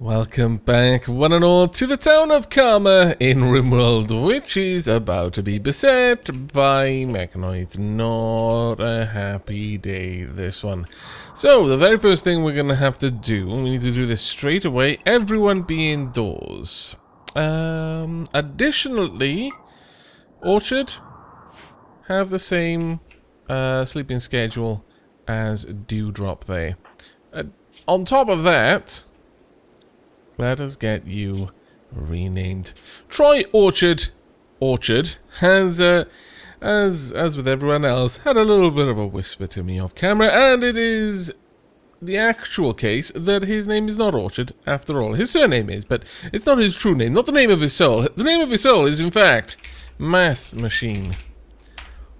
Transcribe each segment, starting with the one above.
Welcome back, one and all, to the town of Karma in Rimworld, which is about to be beset by mechanoids. Not a happy day, this one. So, the very first thing we're going to have to do, we need to do this straight away, everyone be indoors. Additionally, Orchard have the same sleeping schedule as Dewdrop there. On top of that, let us get you renamed. Try Orchard. Orchard has, as with everyone else, had a little bit of a whisper to me off camera, and it is the actual case that his name is not Orchard, after all. His surname is, but it's not his true name, not the name of his soul. The name of his soul is, in fact, Math Machine.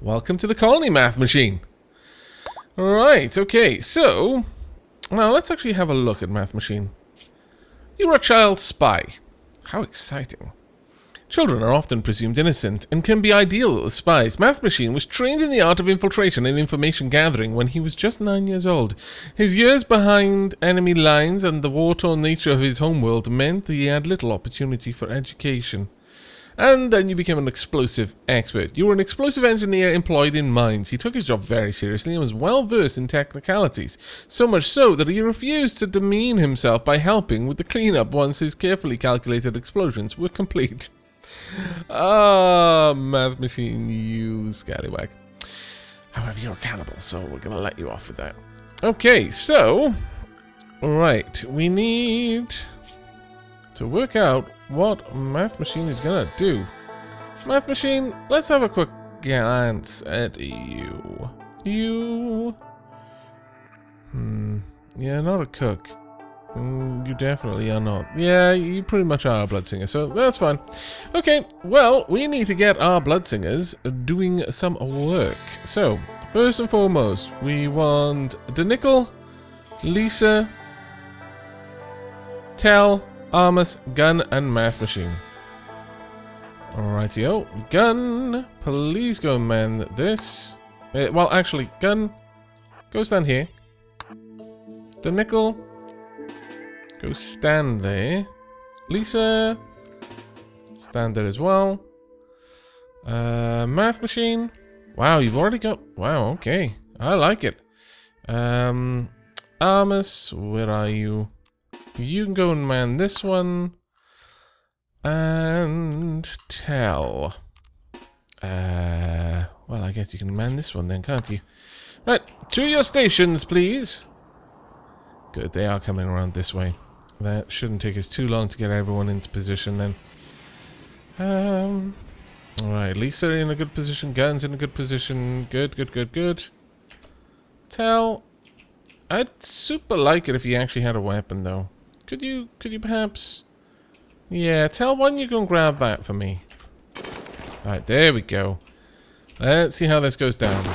Welcome to the colony, Math Machine. Right, okay, so now let's actually have a look at Math Machine. You're a child spy. How exciting. Children are often presumed innocent and can be ideal as spies. Math Machine was trained in the art of infiltration and information gathering when he was just 9 years old. His years behind enemy lines and the war-torn nature of his homeworld meant that he had little opportunity for education. And then you became an explosive expert. You were an explosive engineer employed in mines. He took his job very seriously and was well versed in technicalities. So much so that he refused to demean himself by helping with the cleanup once his carefully calculated explosions were complete. Ah, Math Machine, you scallywag. However, you're a cannibal, so we're going to let you off with that. Okay, so, right, we need to work out what Math Machine is gonna do. Math Machine, let's have a quick glance at you. You... yeah, not a cook. You definitely are not. Yeah, you pretty much are a bloodsinger, so that's fine. Okay, well, we need to get our bloodsingers doing some work. So, first and foremost, we want Danickel, Lisa, Tell, Armus, Gun, and Math Machine. Alrightio. Gun, please go and man this. Well, actually, Gun, go stand here. The Nickel, go stand there. Lisa, stand there as well. Math Machine. Wow, you've already got... Wow, okay. I like it. Armus, where are you? You can go and man this one. And Tell. Well, I guess you can man this one then, can't you? Right, to your stations, please. Good, they are coming around this way. That shouldn't take us too long to get everyone into position then. Alright, Lisa in a good position. Gun's in a good position. Good, good, good, good. Tell. I'd super like it if you actually had a weapon, though. Could you perhaps... Yeah, Tell, why don't you go and grab that for me? Alright, there we go. Let's see how this goes down.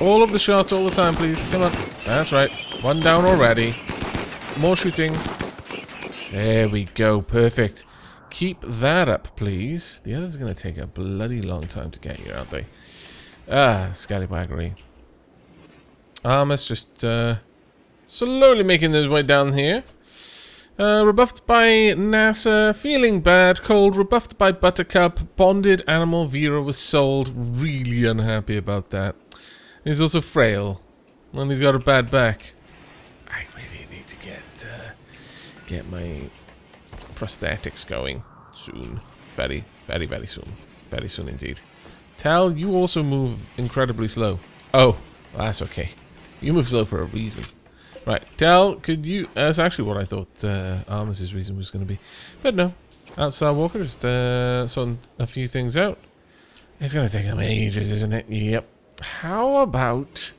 All of the shots all the time, please. Come on. That's right. One down already. More shooting. There we go. Perfect. Keep that up, please. The others are going to take a bloody long time to get here, aren't they? Ah, scallywaggery. Armus just slowly making his way down here. Rebuffed by NASA, feeling bad, cold, rebuffed by Buttercup, bonded animal Vera was sold, really unhappy about that. He's also frail, and he's got a bad back. I really need to get my prosthetics going soon. Very, very, very soon. Very soon indeed. Tal, you also move incredibly slow. Oh, that's okay. You move slow for a reason. Right, Tal, could you... That's actually what I thought Armus's reason was going to be. But no. Outside Walker just sorting a few things out. It's going to take them ages, isn't it? Yep. How about...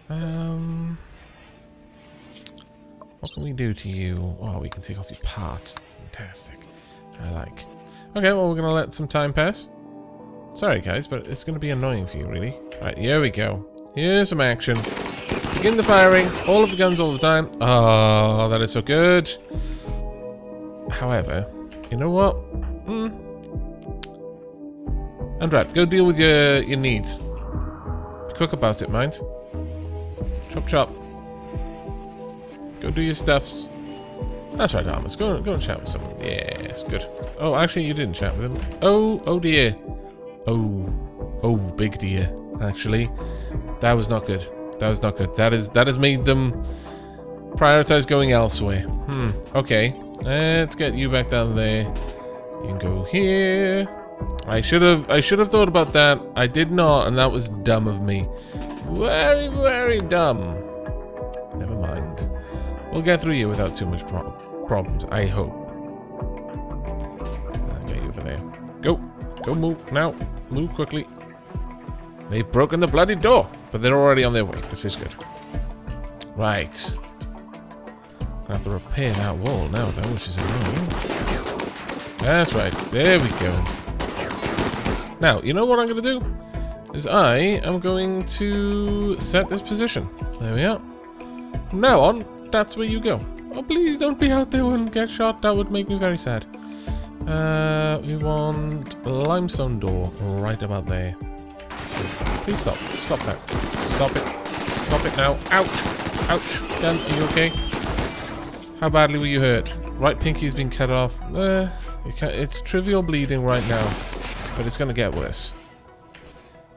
what can we do to you? Oh, we can take off your parts. Fantastic. I like. Okay, well, we're going to let some time pass. Sorry, guys, but it's going to be annoying for you, really. Right, here we go. Here's some action. Begin the firing. All of the guns all the time. Oh, that is so good. However, you know what? Andrat, go deal with your needs. Be quick about it, mind. Chop chop. Go do your stuffs. That's right, Armus. Go and chat with someone. Yes, good. Oh, actually, you didn't chat with him. Oh dear. Oh, big dear. Actually, that was not good. That was not good. That has made them prioritize going elsewhere. Okay. Let's get you back down there. You can go here. I should have thought about that. I did not, and that was dumb of me. Very, very dumb. Never mind. We'll get through you without too much problems, I hope. I'll get you over there. Go. Go move. Now. Move quickly. They've broken the bloody door, but they're already on their way, which is good. Right. I have to repair that wall now, though, which is annoying. That's right. There we go. Now, you know what I'm going to do? Is I am going to set this position. There we are. From now on, that's where you go. Oh, please don't be out there and get shot. That would make me very sad. We want a limestone door right about there. Please stop. Stop that. Stop it. Stop it now. Ouch. Ouch. Dan, are you okay? How badly were you hurt? Right pinky's been cut off. It's trivial bleeding right now, but it's going to get worse.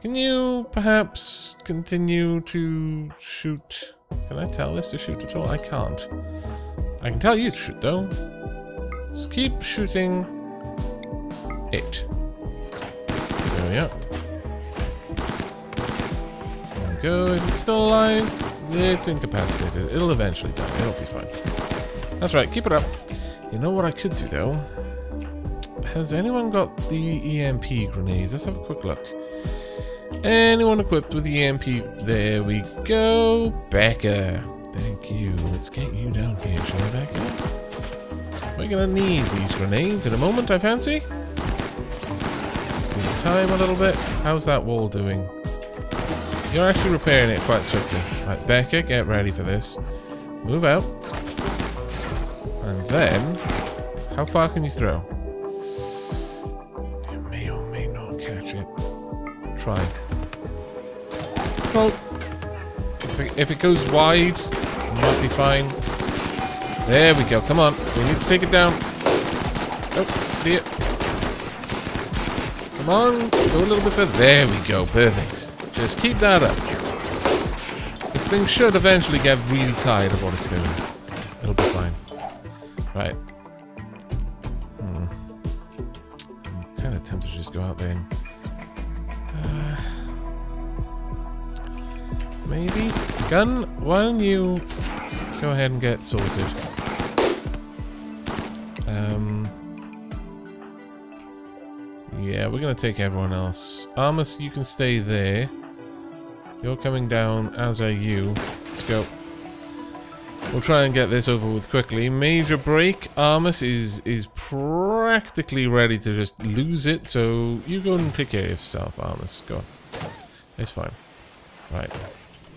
Can you perhaps continue to shoot? Can I tell this to shoot at all? I can't. I can tell you to shoot, though. Just keep shooting it. There we are. There we go. Is it still alive? It's incapacitated. It'll eventually die. It'll be fine. That's right. Keep it up. You know what I could do, though? Has anyone got the EMP grenades? Let's have a quick look. Anyone equipped with the EMP? There we go. Becca. Thank you. Let's get you down here, shall we, Becca? We're gonna need these grenades in a moment, I fancy. Give time a little bit. How's that wall doing? You're actually repairing it quite swiftly. Right, Becca, get ready for this. Move out. And then, how far can you throw? You may or may not catch it. Try. Oh. If it goes wide, it might be fine. There we go. Come on. We need to take it down. Oh, dear. Come on. Go a little bit further. There we go. Perfect. Just keep that up. This thing should eventually get really tired of what it's doing. It'll be fine. Right. I'm kind of tempted to just go out there and... maybe? Gun, why don't you go ahead and get sorted? Yeah, we're going to take everyone else. Armus, you can stay there. You're coming down, as are you. Let's go. We'll try and get this over with quickly. Major break. Armus is practically ready to just lose it, so you go and take care of yourself, Armus. Go on. It's fine. Right.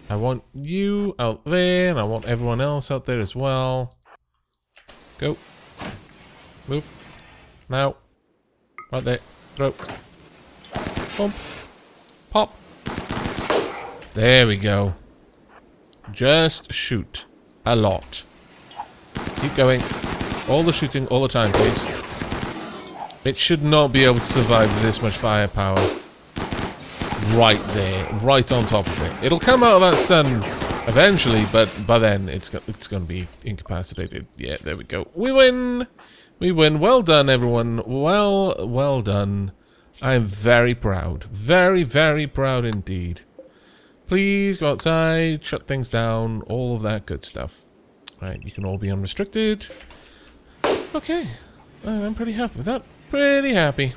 I want you out there, and I want everyone else out there as well. Go. Move. Now. Right there. Throw. Bump. Pop. There we go. Just shoot. A lot. Keep going. All the shooting, all the time, please. It should not be able to survive this much firepower. Right there. Right on top of it. It'll come out of that stun eventually, but by then it's going to be incapacitated. Yeah, there we go. We win! We win. Well done, everyone. Well done. I am very proud. Very, very proud indeed. Please go outside, shut things down, all of that good stuff. Right, you can all be unrestricted. Okay. I'm pretty happy with that. Pretty happy.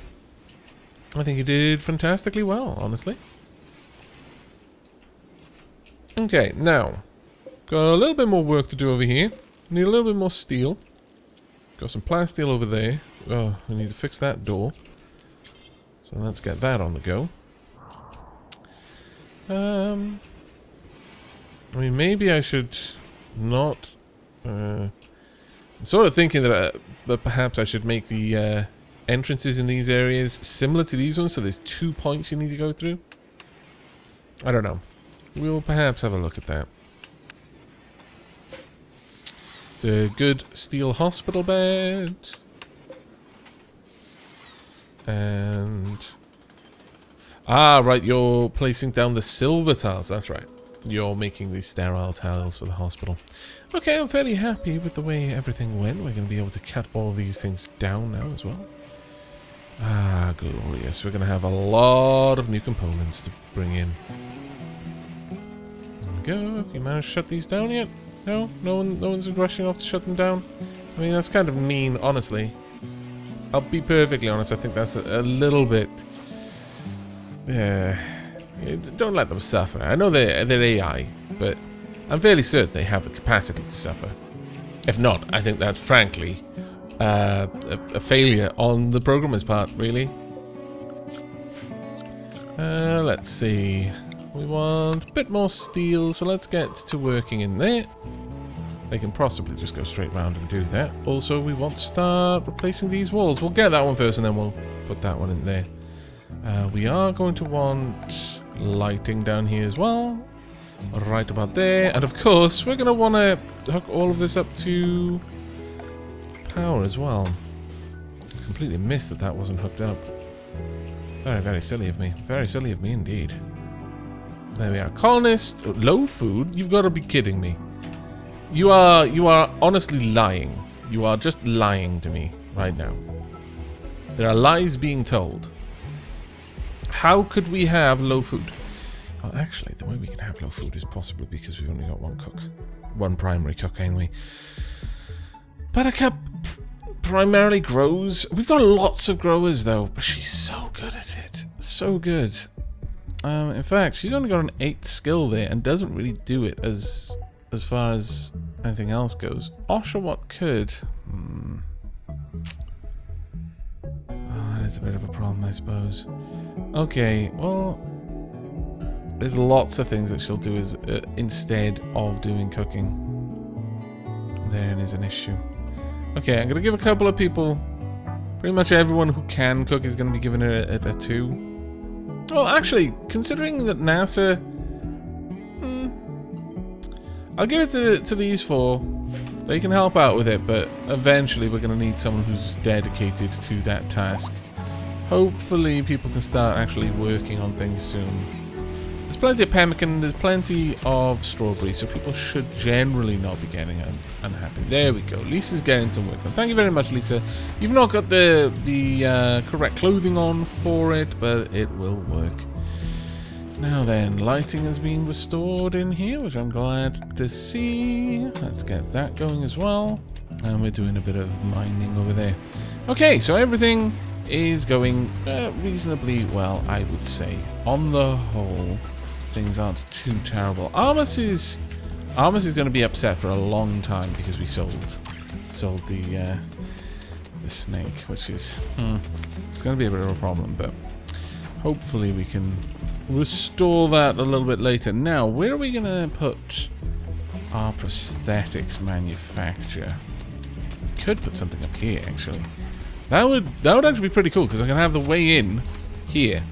I think you did fantastically well, honestly. Okay, now. Got a little bit more work to do over here. Need a little bit more steel. Got some plasteel over there. Oh, we need to fix that door. So let's get that on the go. I mean, maybe I should not... I'm sort of thinking that perhaps I should make the entrances in these areas similar to these ones, so there's 2 points you need to go through. I don't know. We'll perhaps have a look at that. Just a good steel hospital bed. And... Ah, right, you're placing down the silver tiles. That's right. You're making these sterile tiles for the hospital. Okay, I'm fairly happy with the way everything went. We're going to be able to cut all of these things down now as well. Ah, glorious. We're going to have a lot of new components to bring in. There we go. Have you managed to shut these down yet? No? No one's rushing off to shut them down? I mean, that's kind of mean, honestly. I'll be perfectly honest. I think that's a little bit... don't let them suffer. I know they're AI, but I'm fairly certain they have the capacity to suffer. If not, I think that's frankly a failure on the programmer's part, really. Let's see. We want a bit more steel, so let's get to working in there. They can possibly just go straight round and do that. Also, we want to start replacing these walls. We'll get that one first, and then we'll put that one in there. We are going to want lighting down here as well. Right about there. And of course, we're going to want to hook all of this up to power as well. Completely missed that that wasn't hooked up. Very, very silly of me. Very silly of me indeed. There we are. Colonists. Low food? You've got to be kidding me. You are honestly lying. You are just lying to me right now. There are lies being told. How could we have low food? Well, actually, the way we can have low food is possibly because we've only got one cook. One primary cook, anyway. Buttercup primarily grows. We've got lots of growers, though. But she's so good at it. So good. In fact, she's only got an 8 skill there and doesn't really do it as far as anything else goes. Oshawott could. Oh, that is a bit of a problem, I suppose. Okay, well, there's lots of things that she'll do as instead of doing cooking. Therein is an issue. Okay, I'm going to give a couple of people, pretty much everyone who can cook is going to be given a 2. Well, actually, considering that NASA... I'll give it to these 4. They can help out with it, but eventually we're going to need someone who's dedicated to that task. Hopefully people can start actually working on things soon. There's plenty of pemmican, there's plenty of strawberry, so people should generally not be getting unhappy. There we go. Lisa's getting some work done. Thank you very much, Lisa. You've not got the correct clothing on for it, but it will work. Now then, lighting has been restored in here, which I'm glad to see. Let's get that going as well. And we're doing a bit of mining over there. Okay, so everything is going reasonably well, I would say. On the whole, things aren't too terrible. Armus is going to be upset for a long time because we sold the snake, which is it's going to be a bit of a problem, but hopefully we can restore that a little bit later. Now, where are we going to put our prosthetics manufacture? We could put something up here, actually. That would actually be pretty cool, because I can have the way in here.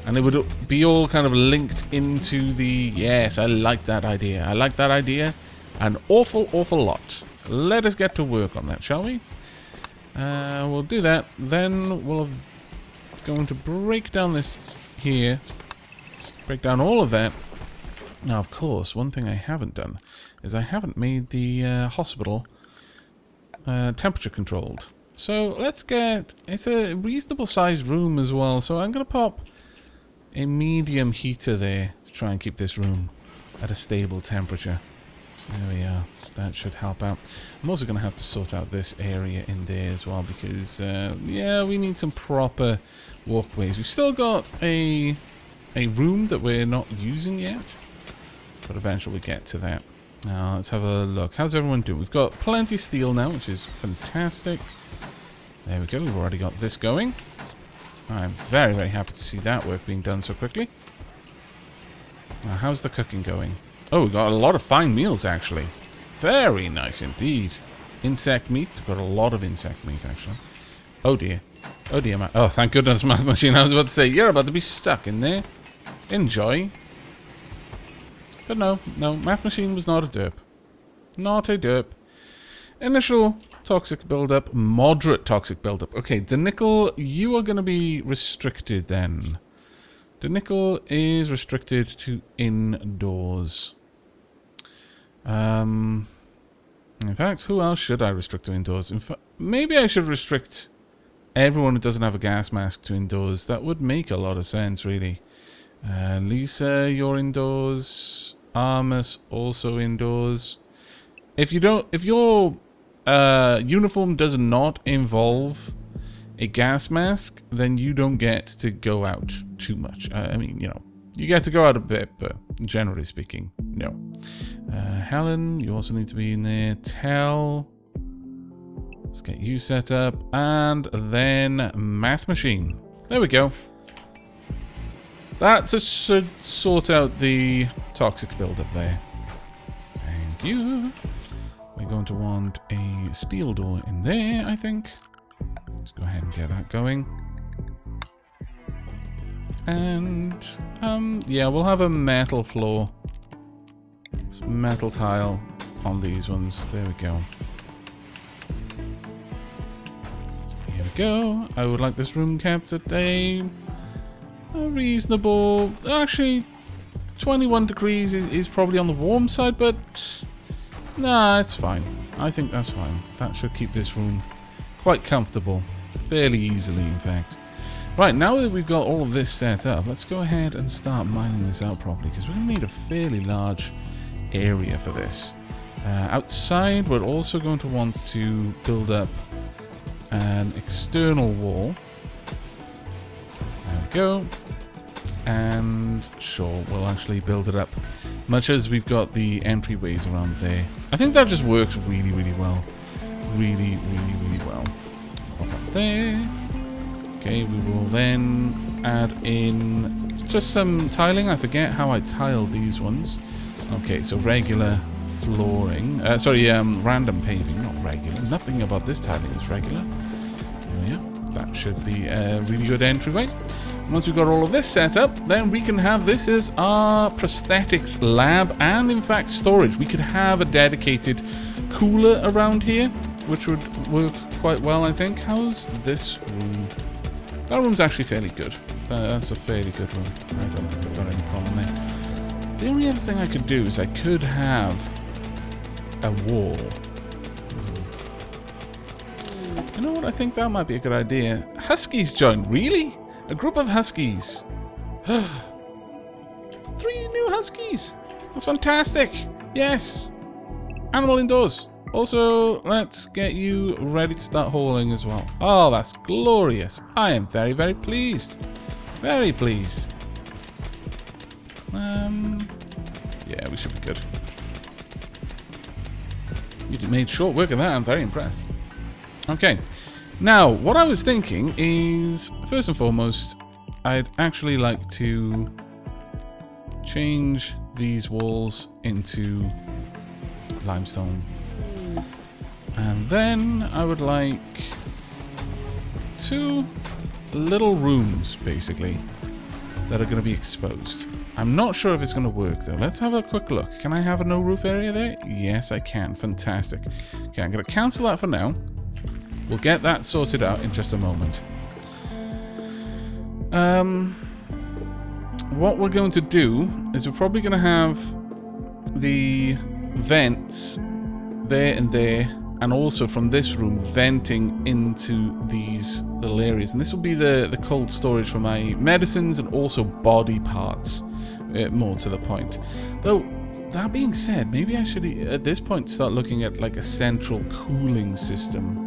And it would be all kind of linked into the... Yes, I like that idea. I like that idea an awful, awful lot. Let us get to work on that, shall we? We'll do that. Then we'll going to break down this here. Break down all of that. Now, of course, one thing I haven't done is I haven't made the hospital temperature controlled. So let's get... It's a reasonable sized room as well, so I'm going to pop a medium heater there to try and keep this room at a stable temperature. There we are. That should help out. I'm also going to have to sort out this area in there as well because, yeah, we need some proper walkways. We've still got a room that we're not using yet, but eventually we'll get to that. Now, let's have a look. How's everyone doing? We've got plenty of steel now, which is fantastic. There we go. We've already got this going. I'm very, very happy to see that work being done so quickly. Now, how's the cooking going? Oh, we've got a lot of fine meals, actually. Very nice indeed. Insect meat. We've got a lot of insect meat, actually. Oh, dear. Oh, dear. Oh, thank goodness, Math Machine. I was about to say, you're about to be stuck in there. Enjoy. But no, Math Machine was not a derp. Not a derp. Initial toxic buildup, moderate toxic buildup. Okay, the nickel, you are going to be restricted then. The nickel is restricted to indoors. In fact, who else should I restrict to indoors? In fact, maybe I should restrict everyone who doesn't have a gas mask to indoors. That would make a lot of sense, really. Lisa, you're indoors. Armus, also indoors. If your uniform does not involve a gas mask, then you don't get to go out too much. I mean, you know, you get to go out a bit, but generally speaking, no. Helen, you also need to be in there. Tell. Let's get you set up. And then Math Machine. There we go. That should sort out the toxic buildup there. Thank you. We're going to want a steel door in there, I think. Let's go ahead and get that going. And, yeah, we'll have a metal floor. Some metal tile on these ones. There we go. Here we go. I would like this room kept at a reasonable... Actually, 21 degrees is probably on the warm side, but... Nah, it's fine. I think that's fine. That should keep this room quite comfortable. Fairly easily, in fact. Right, now that we've got all of this set up, let's go ahead and start mining this out properly, because we're going to need a fairly large area for this. Outside, we're also going to want to build up an external wall. There we go. And sure, we'll actually build it up. Much as we've got the entryways around there. I think that just works really, really well. Really, really, really well. Pop up there. Okay, we will then add in just some tiling. I forget how I tiled these ones. Okay, so regular flooring. Random paving, not regular. Nothing about this tiling is regular. There we are. That should be a really good entryway. Once we've got all of this set up, then we can have this as our prosthetics lab and, in fact, storage. We could have a dedicated cooler around here, which would work quite well, I think. How's this room? That room's actually fairly good. That's a fairly good room. I don't think we've got any problem there. The only other thing I could do is I could have a wall. You know what? I think that might be a good idea. Huskies joined. Really? A group of huskies. 3 new huskies. That's fantastic. Yes. Animal indoors. Also, let's get you ready to start hauling as well. Oh, that's glorious. I am very, very pleased. Very pleased. Yeah, we should be good. You made short work of that. I'm very impressed. Okay. Now, what I was thinking is, first and foremost, I'd actually like to change these walls into limestone. And then I would like 2 little rooms, basically, that are going to be exposed. I'm not sure if it's going to work, though. Let's have a quick look. Can I have a no roof area there? Yes, I can. Fantastic. Okay, I'm going to cancel that for now. We'll get that sorted out in just a moment. What we're going to do is we're probably going to have the vents there and there, and also from this room venting into these little areas. And this will be the cold storage for my medicines and also body parts, more to the point. Though, that being said, maybe I should, at this point, start looking at like a central cooling system.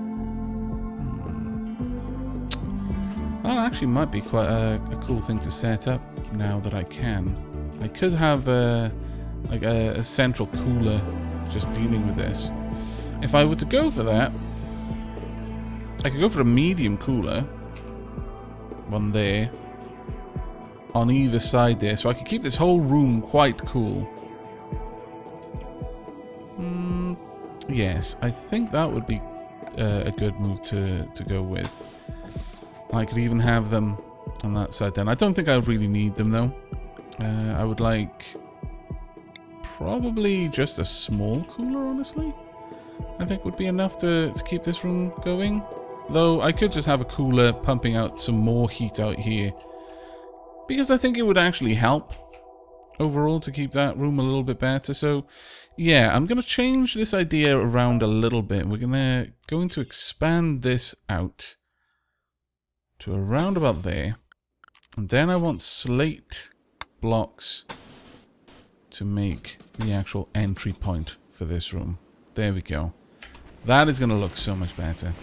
That actually might be quite a cool thing to set up now that I can. I could have like a central cooler just dealing with this. If I were to go for that, I could go for a medium cooler. One there. On either side there. So I could keep this whole room quite cool. Yes, I think that would be a good move to go with. I could even have them on that side then. I don't think I really need them though. I would like probably just a small cooler, honestly. I think would be enough to keep this room going. Though I could just have a cooler pumping out some more heat out here. Because I think it would actually help overall to keep that room a little bit better. So yeah, I'm going to change this idea around a little bit. We're going to expand this out to around about there. And then I want slate blocks to make the actual entry point for this room. There we go. That is going to look so much better.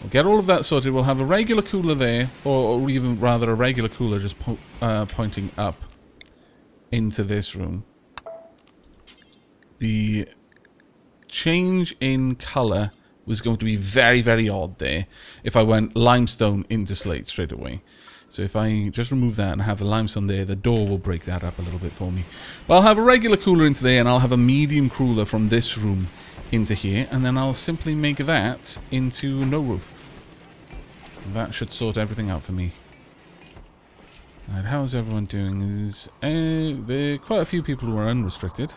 We'll get all of that sorted. We'll have a regular cooler there, or even rather a regular cooler just pointing up into this room. The change in colour was going to be very, very odd there if I went limestone into slate straight away. So if I just remove that and have the limestone there, the door will break that up a little bit for me. But I'll have a regular cooler into there, and I'll have a medium cooler from this room into here, and then I'll simply make that into no roof. That should sort everything out for me. Alright, how's everyone doing? There are quite a few people who are unrestricted,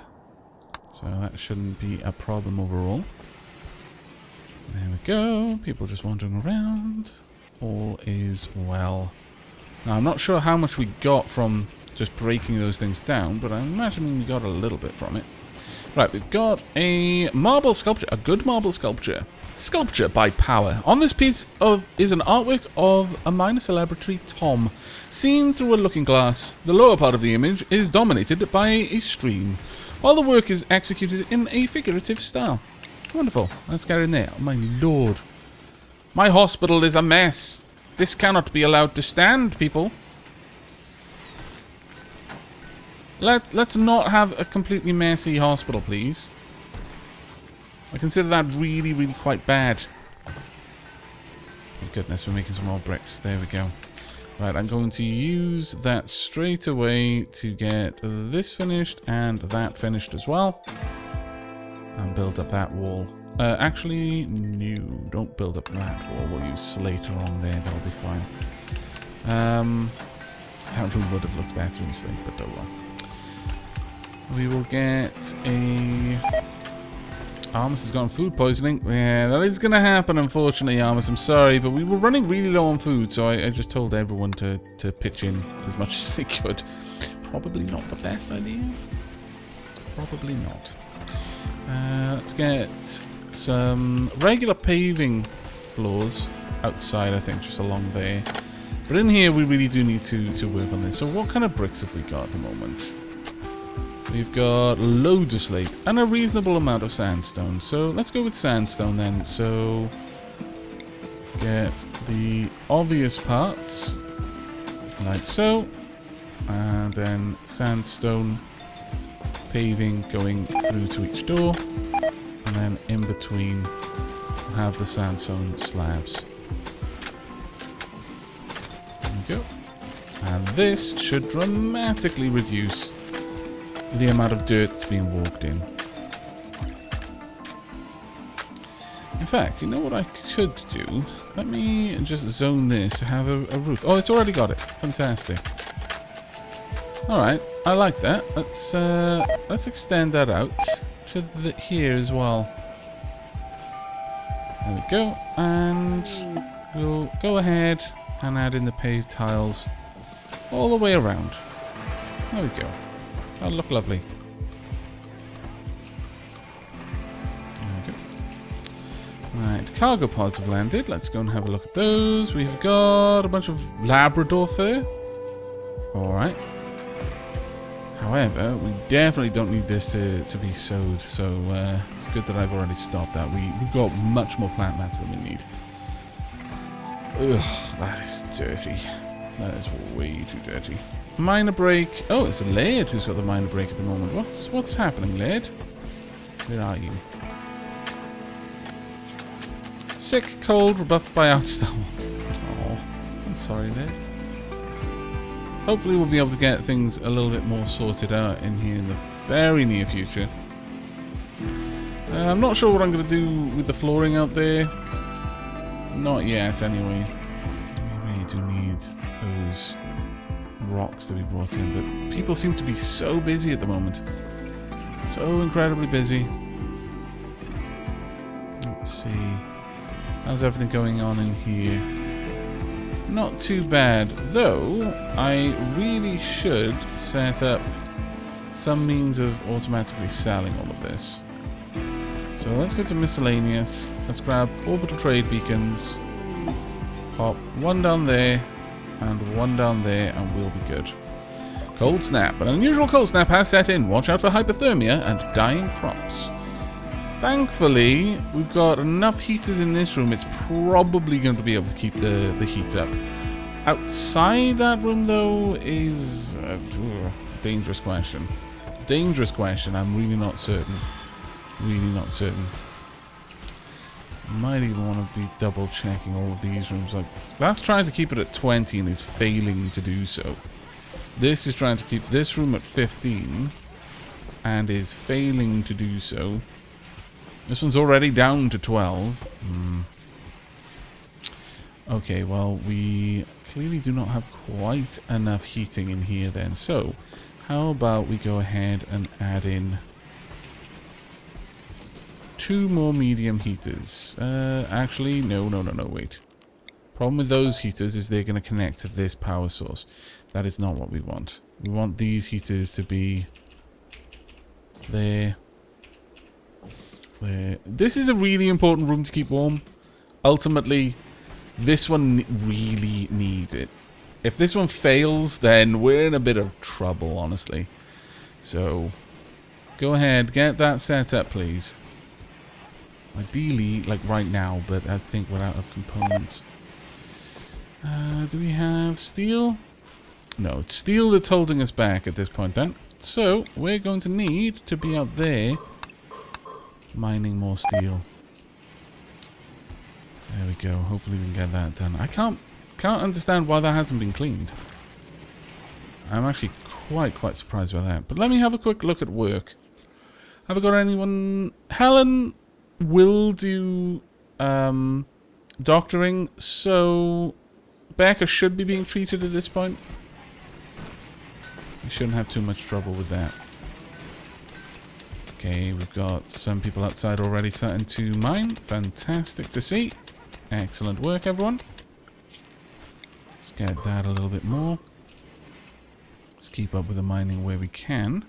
so that shouldn't be a problem overall. There we go. People just wandering around. All is well. Now, I'm not sure how much we got from just breaking those things down, but I'm imagining we got a little bit from it. Right, we've got a marble sculpture, a good marble sculpture. Sculpture by power. On this piece is an artwork of a minor celebrity, Tom, seen through a looking glass. The lower part of the image is dominated by a stream, while the work is executed in a figurative style. Wonderful. Let's get in there. Oh my lord. My hospital is a mess. This cannot be allowed to stand, people. Let's not have a completely messy hospital, please. I consider that really, really quite bad. Oh goodness, we're making some more bricks. There we go. Right, I'm going to use that straight away to get this finished and that finished as well. And build up that wall. Actually, no, don't build up that wall. We'll use slate along there. That'll be fine. That room would have looked better in slate, but oh well. We will get a... Armus has gone food poisoning. Yeah, that is going to happen, unfortunately, Armus. I'm sorry, but we were running really low on food, so I just told everyone to pitch in as much as they could. Probably not the best idea. Probably not. Let's get some regular paving floors outside, I think, just along there. But in here, we really do need to work on this. So what kind of bricks have we got at the moment? We've got loads of slate and a reasonable amount of sandstone. So let's go with sandstone then. So get the obvious parts, like so. And then sandstone paving going through to each door. And then in between, we'll have the sandstone slabs. There we go. And this should dramatically reduce the amount of dirt that's being walked in. In fact, you know what I could do? Let me just zone this, have a roof. Oh, it's already got it. Fantastic. Alright, I like that. Let's extend that out to here as well. There we go. And we'll go ahead and add in the paved tiles all the way around. There we go. That'll look lovely. There we go. Right, cargo pods have landed. Let's go and have a look at those. We've got a bunch of Labrador fur. Alright. However, we definitely don't need this to be sowed, so it's good that I've already stopped that. We've got much more plant matter than we need. Ugh, that is dirty. That is way too dirty. Minor break. Oh, it's Laird who's got the minor break at the moment. What's happening, Laird? Where are you? Sick, cold, rebuffed by outstalk. Oh, I'm sorry, Laird. Hopefully we'll be able to get things a little bit more sorted out in here in the very near future. I'm not sure what I'm going to do with the flooring out there. Not yet, anyway. We really do need those rocks to be brought in, but people seem to be so busy at the moment. So incredibly busy. Let's see. How's everything going on in here? Not too bad, though I really should set up some means of automatically selling all of this. So let's go to miscellaneous. Let's grab orbital trade beacons. Pop one down there and one down there and we'll be good. Cold snap. An unusual cold snap has set in. Watch out for hypothermia and dying crops. Thankfully, we've got enough heaters in this room. It's probably going to be able to keep the heat up. Outside that room, though, is a dangerous question. Dangerous question. I'm really not certain. Really not certain. Might even want to be double checking all of these rooms. Like, that's trying to keep it at 20 and is failing to do so. This is trying to keep this room at 15 and is failing to do so. This one's already down to 12. Okay, well, we clearly do not have quite enough heating in here then. So, how about we go ahead and add in 2 more medium heaters. Actually, no, wait. Problem with those heaters is they're going to connect to this power source. That is not what we want. We want these heaters to be there. There. This is a really important room to keep warm. Ultimately, this one really needs it. If this one fails, then we're in a bit of trouble, honestly. So, go ahead, get that set up, please. Ideally, like right now, but I think we're out of components. Do we have steel? No, it's steel that's holding us back at this point then. So, we're going to need to be out there mining more steel. There we go. Hopefully we can get that done. I can't understand why that hasn't been cleaned. I'm actually quite surprised by that. But let me have a quick look at work. Have I got anyone? Helen will do doctoring, so Becca should be being treated at this point. We shouldn't have too much trouble with that. Okay, we've got some people outside already starting to mine. Fantastic to see. Excellent work, everyone. Let's get that a little bit more. Let's keep up with the mining where we can.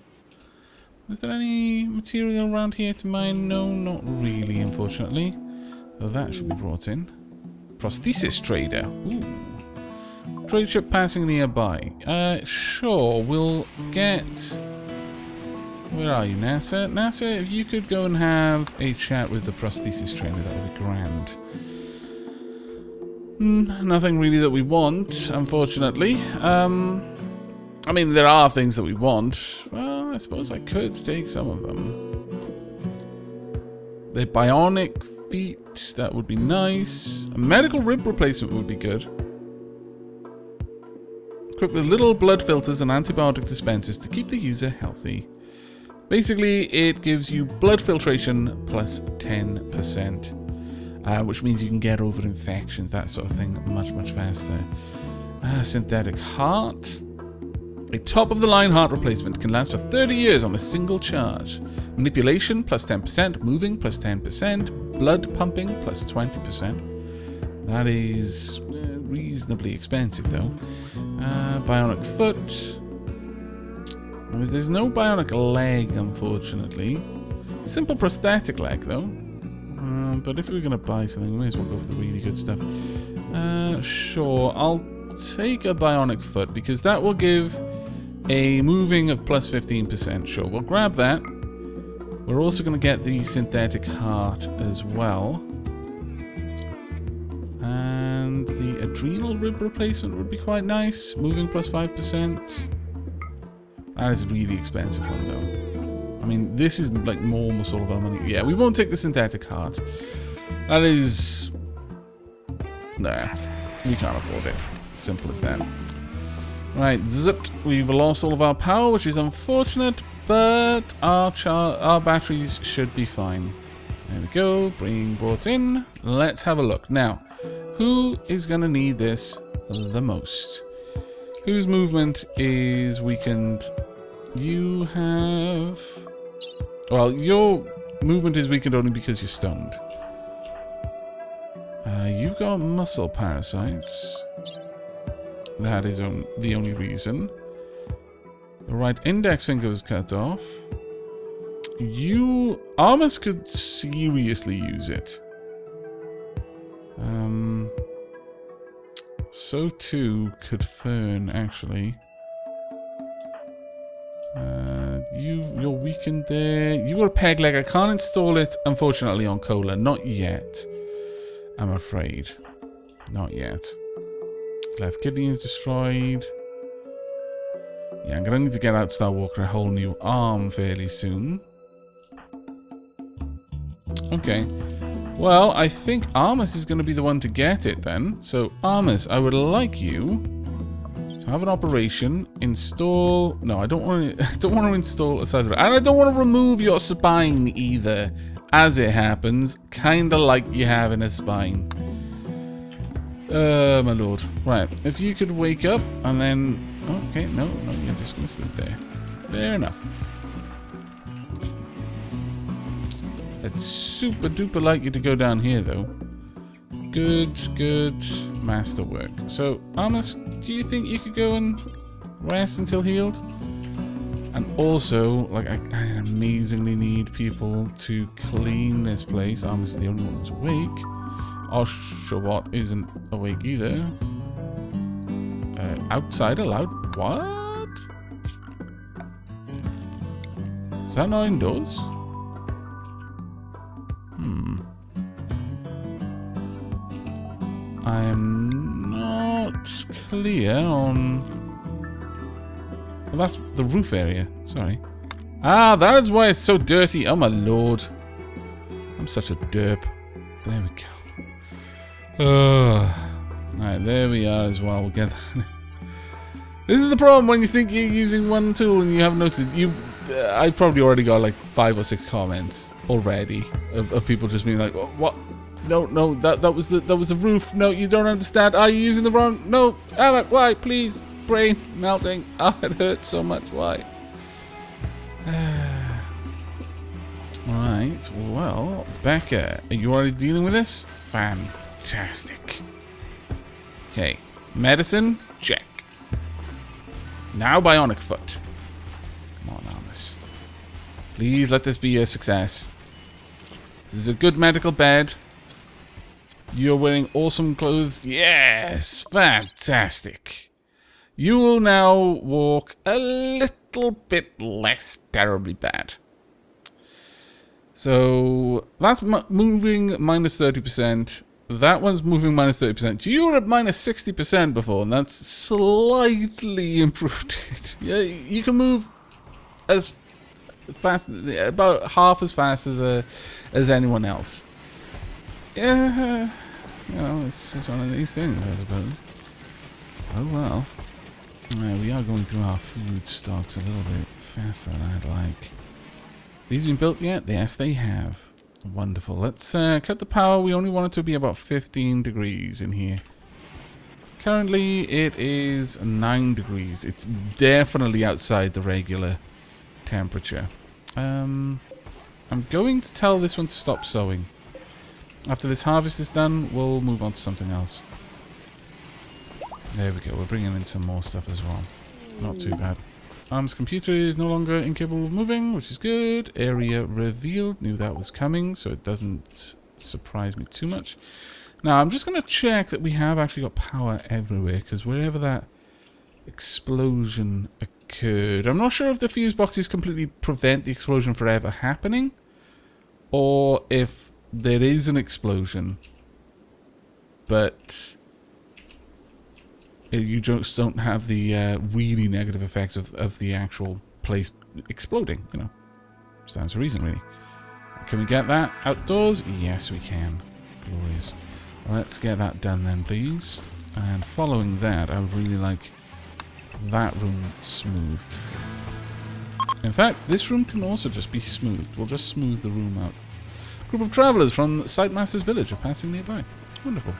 Is there any material around here to mine? No, not really, unfortunately. Though that should be brought in. Prosthesis trader. Ooh. Trade ship passing nearby. Sure, we'll get... Where are you, NASA? NASA, if you could go and have a chat with the prosthesis trainer, that would be grand. Nothing really that we want, unfortunately. I mean, there are things that we want. Well, I suppose I could take some of them. The bionic feet, that would be nice. A medical rib replacement would be good. Equipped with little blood filters and antibiotic dispensers to keep the user healthy. Basically, it gives you blood filtration plus 10%, which means you can get over infections, that sort of thing, much faster. Synthetic heart. A top-of-the-line heart replacement can last for 30 years on a single charge. Manipulation plus 10%, moving plus 10%, blood pumping plus 20%. That is reasonably expensive, though. Bionic foot. There's no bionic leg, unfortunately. Simple prosthetic leg, though. But if we're going to buy something, we may as well go for the really good stuff. Sure, I'll take a bionic foot, because that will give a moving of plus 15%. Sure, we'll grab that. We're also going to get the synthetic heart as well. And the adrenal rib replacement would be quite nice. Moving plus 5%. That is a really expensive one, though. I mean, this is like more almost all of our money. Yeah, we won't take the synthetic heart. That is... Nah, we can't afford it. Simple as that. Right, zipped. We've lost all of our power, which is unfortunate, but our batteries should be fine. There we go. Being brought in. Let's have a look. Now, who is going to need this the most? Whose movement is weakened? You have... Well, your movement is weakened only because you're stunned. You've got muscle parasites. That is the only reason. The right index finger was cut off. Armus could seriously use it. So too could Fern, actually. You're weakened there. You got a peg leg. I can't install it, unfortunately, on Cola. Not yet. I'm afraid. Not yet. Left kidney is destroyed. Yeah, I'm gonna need to get out Star Walker a whole new arm fairly soon. Okay. Well, I think Armus is gonna be the one to get it then. So, Armus, I would like you to have an operation. Install. No, I don't want to. I don't want to install a side of it, and I don't want to remove your spine either. As it happens, kind of like you have in a spine. My lord. Right, if you could wake up and then... Okay, no, you're just going to sleep there. Fair enough. I'd super duper like you to go down here, though. Good masterwork. So, Armus, do you think you could go and rest until healed? And also, like, I amazingly need people to clean this place. Armus is the only one who's awake. Oshawott isn't awake either. Outside allowed? What? Is that not indoors? I am not clear on... Well, that's the roof area. Sorry. Ah, that is why it's so dirty. Oh, my lord. I'm such a derp. There we go. Alright, there we are as well. We'll get that. This is the problem when you think you're using one tool and you haven't noticed it. I've probably already got like 5 or 6 comments already of people just being like, what? No, that was the roof. No, you don't understand. Are you using the wrong? No, Aavak, why? Please. Brain melting. Oh, it hurts so much. Why? Alright, well, Becca, are you already dealing with this? Fantastic. Okay, medicine, check. Now bionic foot. Come on, Armus. Please let this be a success. This is a good medical bed. You're wearing awesome clothes. Yes, fantastic. You will now walk a little bit less terribly bad. So that's moving minus 30%. That one's moving minus 30%. You were at minus 60% before, and that's slightly improved it. Yeah, you can move as fast, about half as fast as anyone else. Yeah, you know, it's just one of these things, I suppose. Oh well. We are going through our food stocks a little bit faster than I'd like. These been built yet? Yes, they have. Wonderful. Let's cut the power. We only want it to be about 15 degrees in here. Currently, it is 9 degrees. It's definitely outside the regular temperature. I'm going to tell this one to stop sowing. After this harvest is done, we'll move on to something else. There we go. We're bringing in some more stuff as well. Not too bad. Arm's computer is no longer incapable of moving, which is good. Area revealed. Knew that was coming, so it doesn't surprise me too much. Now, I'm just going to check that we have actually got power everywhere, because wherever that explosion occurred... I'm not sure if the fuse boxes completely prevent the explosion from ever happening, or if there is an explosion, but... you just don't have the really negative effects of the actual place exploding, you know. Stands to reason, really. Can we get that outdoors? Yes, we can. Glorious. Let's get that done then, please. And following that, I would really like that room smoothed. In fact, this room can also just be smoothed. We'll just smooth the room out. Group of travellers from Sightmaster's village are passing nearby. Wonderful.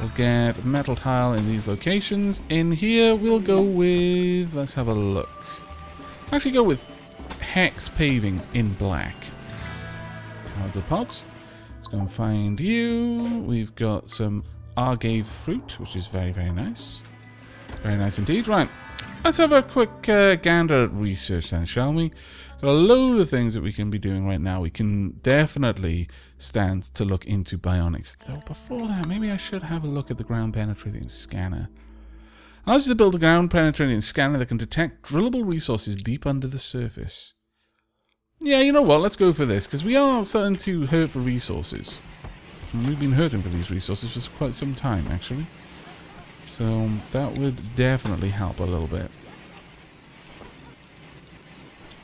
We'll get metal tile in these locations. In here, we'll go with... Let's have a look. Let's actually go with hex paving in black. Cargo pods. Let's go and find you. We've got some agave fruit, which is very, very nice. Very nice indeed. Right. Let's have a quick gander at research then, shall we? Got a load of things that we can be doing right now. We can definitely stand to look into bionics. Though before that, maybe I should have a look at the ground penetrating scanner. I was to build a ground penetrating scanner that can detect drillable resources deep under the surface. Yeah, you know what? Let's go for this, because we are starting to hurt for resources. And we've been hurting for these resources for quite some time, actually. So that would definitely help a little bit.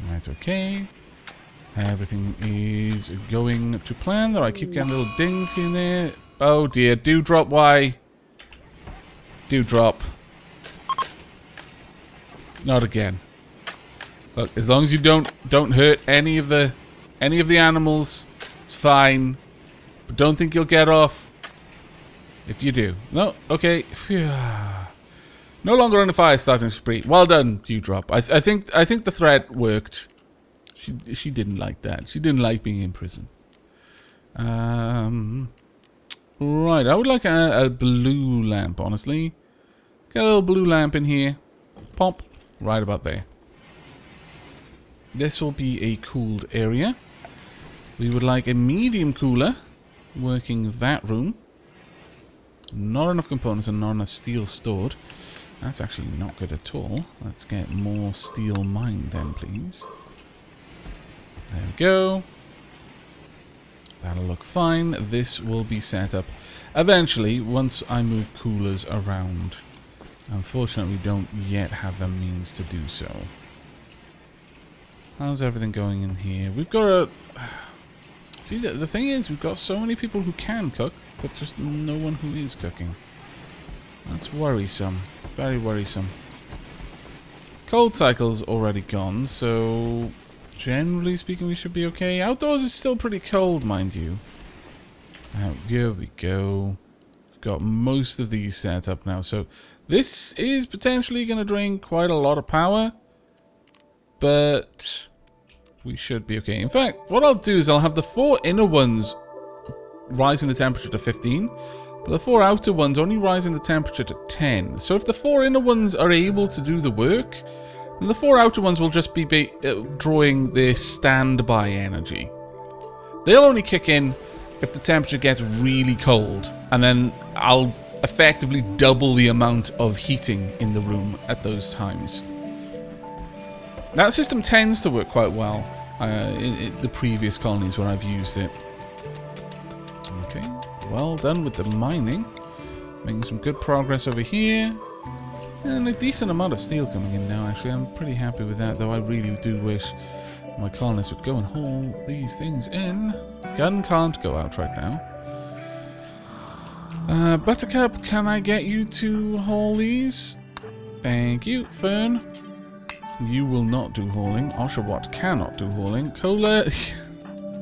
Right, okay. Everything is going to plan. Though I keep getting little dings here and there. Oh dear, dewdrop, why? Dewdrop. Not again. Look, as long as you don't hurt any of the animals, it's fine. But don't think you'll get off if you do. No, okay. Phew. No longer on a fire starting spree. Well done, Dewdrop. I think the threat worked. She didn't like that. She didn't like being in prison. Right, I would like a blue lamp, honestly. Get a little blue lamp in here. Pop. Right about there. This will be a cooled area. We would like a medium cooler working that room. Not enough components and not enough steel stored. That's actually not good at all. Let's get more steel mined then, please. There we go. That'll look fine. This will be set up eventually once I move coolers around. Unfortunately, we don't yet have the means to do so. How's everything going in here? We've got a... See, the thing is, we've got so many people who can cook, but just no one who is cooking. That's worrisome. Very worrisome. Cold cycle's already gone, so... Generally speaking, we should be okay. Outdoors is still pretty cold, mind you. Here we go. We've got most of these set up now, so... This is potentially going to drain quite a lot of power. But... we should be okay. In fact, what I'll do is I'll have the 4 inner ones rising the temperature to 15, but the 4 outer ones only rising the temperature to 10. So if the 4 inner ones are able to do the work, then the 4 outer ones will just be drawing their standby energy. They'll only kick in if the temperature gets really cold, and then I'll effectively double the amount of heating in the room at those times. That system tends to work quite well in the previous colonies where I've used it. Okay, well done with the mining. Making some good progress over here. And a decent amount of steel coming in now, actually. I'm pretty happy with that, though I really do wish my colonists would go and haul these things in. Gun can't go out right now. Buttercup, can I get you to haul these? Thank you. Fern, you will not do hauling. Oshawott cannot do hauling. Cola,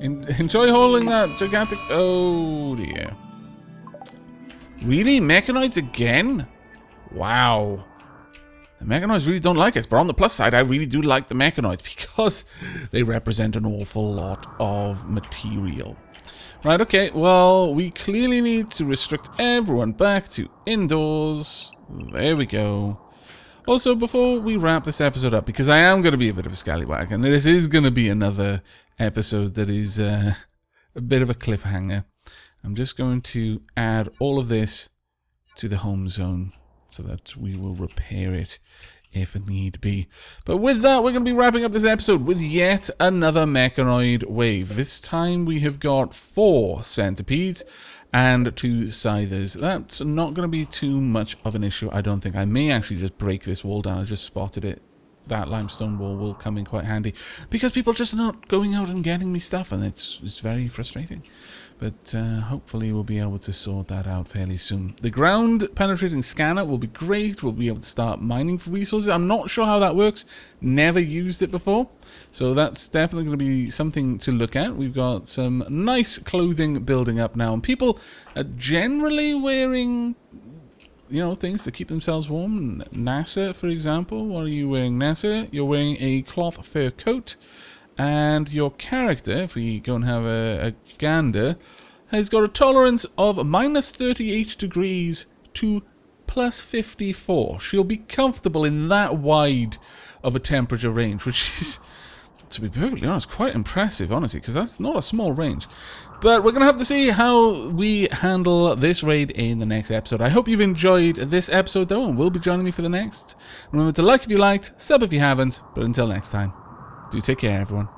enjoy hauling that gigantic... Oh, dear. Really? Mechanoids again? Wow. The mechanoids really don't like us, but on the plus side, I really do like the mechanoids because they represent an awful lot of material. Right, okay, well, we clearly need to restrict everyone back to indoors. There we go. Also, before we wrap this episode up, because I am going to be a bit of a scallywag, and this is going to be another episode that is a bit of a cliffhanger, I'm just going to add all of this to the home zone so that we will repair it if need be. But with that, we're going to be wrapping up this episode with yet another mechanoid wave. This time we have got 4 centipedes and 2 scythers. That's not going to be too much of an issue, I don't think. I may actually just break this wall down. I just spotted it. That limestone wall will come in quite handy because people just are not going out and getting me stuff, and it's very frustrating. But hopefully we'll be able to sort that out fairly soon. The ground penetrating scanner will be great. We'll be able to start mining for resources. I'm not sure how that works. Never used it before. So that's definitely going to be something to look at. We've got some nice clothing building up now. And people are generally wearing, you know, things to keep themselves warm. NASA, for example. What are you wearing, NASA? You're wearing a cloth fur coat. And your character, if we go and have a gander, has got a tolerance of -38 degrees to +54. She'll be comfortable in that wide of a temperature range, which is, to be perfectly honest, quite impressive, honestly, because that's not a small range. But we're going to have to see how we handle this raid in the next episode. I hope you've enjoyed this episode, though, and will be joining me for the next. Remember to like if you liked, sub if you haven't, but until next time, do take care, everyone.